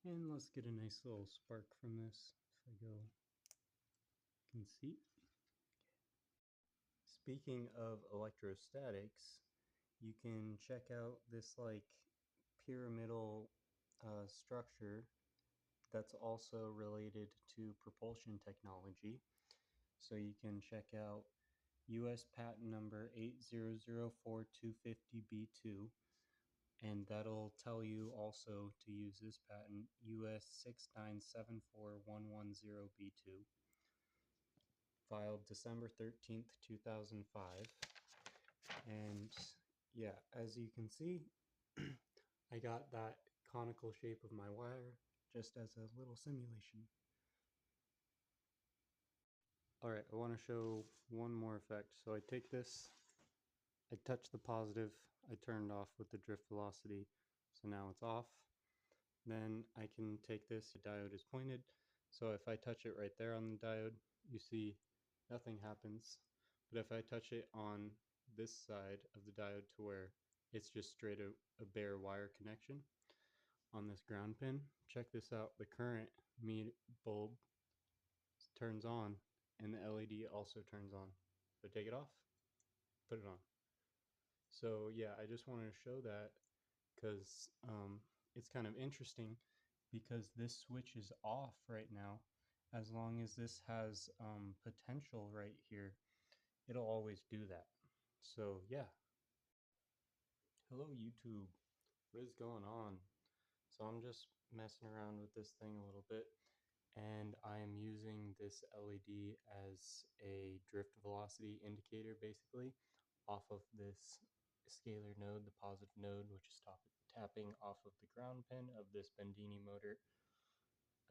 And let's get a nice little spark from this. If I go, you can see. Speaking of electrostatics, you can check out this like pyramidal structure that's also related to propulsion technology. So you can check out US patent number 8004250B2, and that'll tell you also to use this patent US 6974110B2, filed December 13th, 2005. And yeah, as you can see, I got that conical shape of my wire just as a little simulation. Alright, I want to show one more effect. So I take this, I touch the positive, I turned off with the drift velocity, so now it's off. Then I can take this, the diode is pointed, so if I touch it right there on the diode, you see nothing happens. But if I touch it on this side of the diode to where it's just straight a bare wire connection on this ground pin, check this out, the current bulb turns on and the LED also turns on. So take it off, put it on. So yeah, I just wanted to show that because it's kind of interesting because this switch is off right now. As long as this has potential right here, it'll always do that. So yeah. Hello YouTube, what is going on? So I'm just messing around with this thing a little bit, and I am using this LED as a drift velocity indicator basically off of this scalar node, the positive node, which is tapping off of the ground pin of this Bendini motor.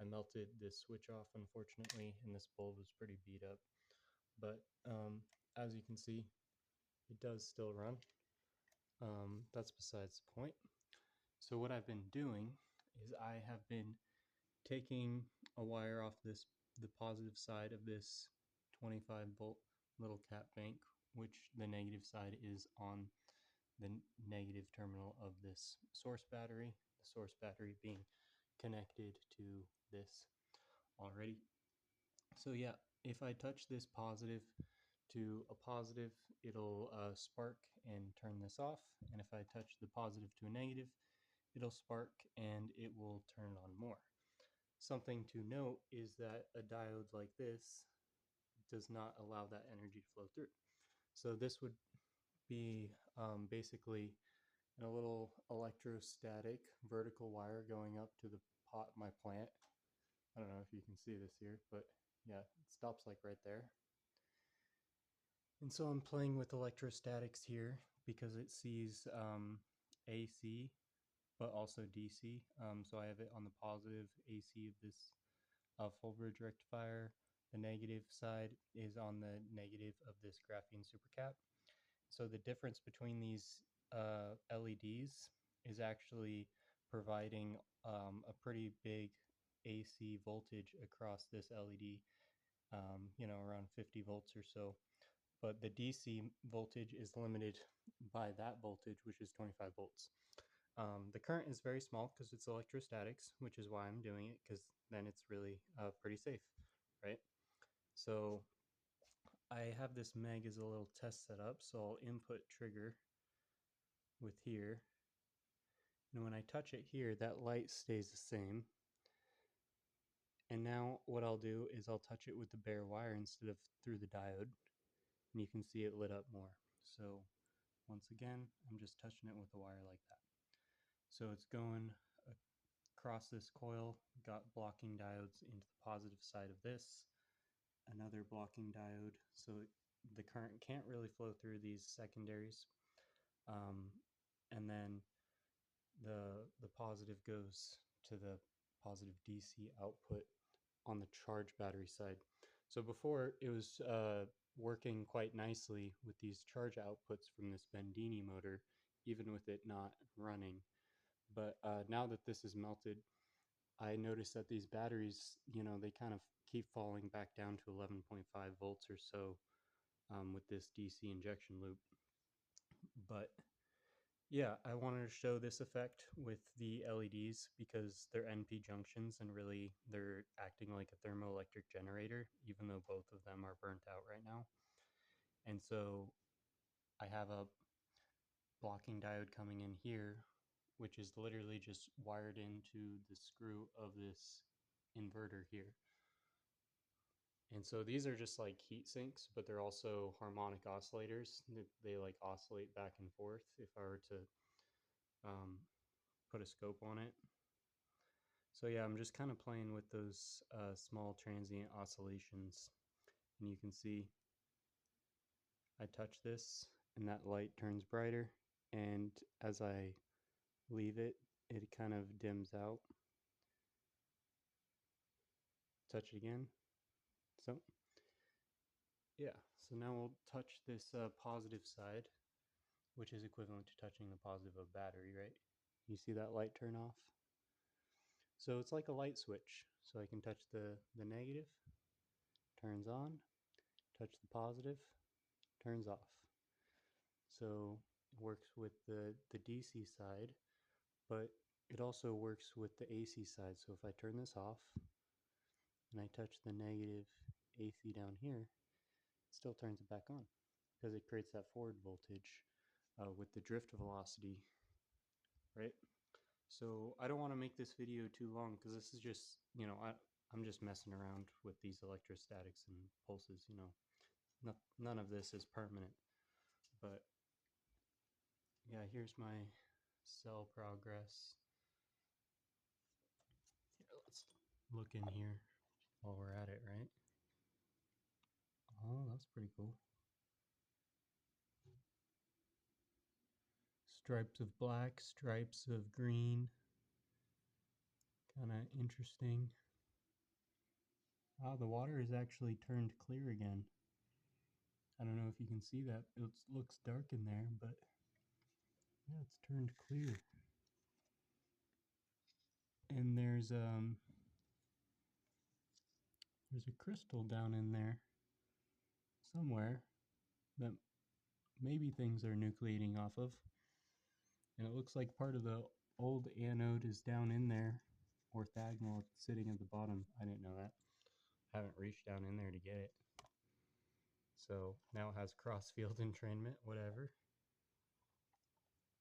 I melted this switch off unfortunately, and this bulb was pretty beat up, but as you can see, it does still run. That's besides the point. So what I've been doing is I have been taking a wire off the positive side of this 25 volt little cap bank, which the negative side is on the negative terminal of this source battery, the source battery being connected to this already. So yeah, if I touch this positive to a positive, it'll spark and turn this off, and if I touch the positive to a negative, it'll spark and it will turn on more. Something to note is that a diode like this does not allow that energy to flow through. So this would be basically a little electrostatic vertical wire going up to the pot my plant. I don't know if you can see this here, but yeah, it stops like right there. And so I'm playing with electrostatics here because it sees AC but also DC. So I have it on the positive AC of this full bridge rectifier. The negative side is on the negative of this graphene supercap. So the difference between these LEDs is actually providing a pretty big AC voltage across this LED, around 50 volts or so. But the DC voltage is limited by that voltage, which is 25 volts. The current is very small because it's electrostatics, which is why I'm doing it, because then it's really pretty safe, right? So I have this meg as a little test setup, so I'll input trigger with here. And when I touch it here, that light stays the same. And now what I'll do is I'll touch it with the bare wire instead of through the diode, and you can see it lit up more. So once again, I'm just touching it with a wire like that. So it's going across this coil, got blocking diodes into the positive side of this, another blocking diode, so the current can't really flow through these secondaries. And then the positive goes to the positive DC output on the charge battery side. So before it was working quite nicely with these charge outputs from this Bendini motor, even with it not running. But now that this is melted, I noticed that these batteries, they kind of keep falling back down to 11.5 volts or so with this DC injection loop. But Yeah, I wanted to show this effect with the LEDs because they're NP junctions and really they're acting like a thermoelectric generator, even though both of them are burnt out right now. And so I have a blocking diode coming in here, which is literally just wired into the screw of this inverter here. And so these are just like heat sinks, but they're also harmonic oscillators. They like oscillate back and forth if I were to put a scope on it. So yeah, I'm just kind of playing with those small transient oscillations. And you can see I touch this and that light turns brighter. And as I leave it, it kind of dims out. Touch it again. So yeah, so now we'll touch this positive side, which is equivalent to touching the positive of battery, right? You see that light turn off? So it's like a light switch. So I can touch the negative, turns on, touch the positive, turns off. So it works with the DC side, but it also works with the AC side. So if I turn this off and I touch the negative AC down here, it still turns it back on because it creates that forward voltage with the drift velocity, right? So I don't want to make this video too long because this is just, I'm just messing around with these electrostatics and pulses, none of this is permanent. But yeah, here's my cell progress. Yeah, let's look in here while we're at it, right? Oh, that's pretty cool. Stripes of black, stripes of green. Kind of interesting. Ah, the water is actually turned clear again. I don't know if you can see that. It looks dark in there, but yeah, it's turned clear. And there's a crystal down in there somewhere that maybe things are nucleating off of. And it looks like part of the old anode is down in there, orthogonal, sitting at the bottom. I didn't know that. I haven't reached down in there to get it. So now it has cross field entrainment, whatever.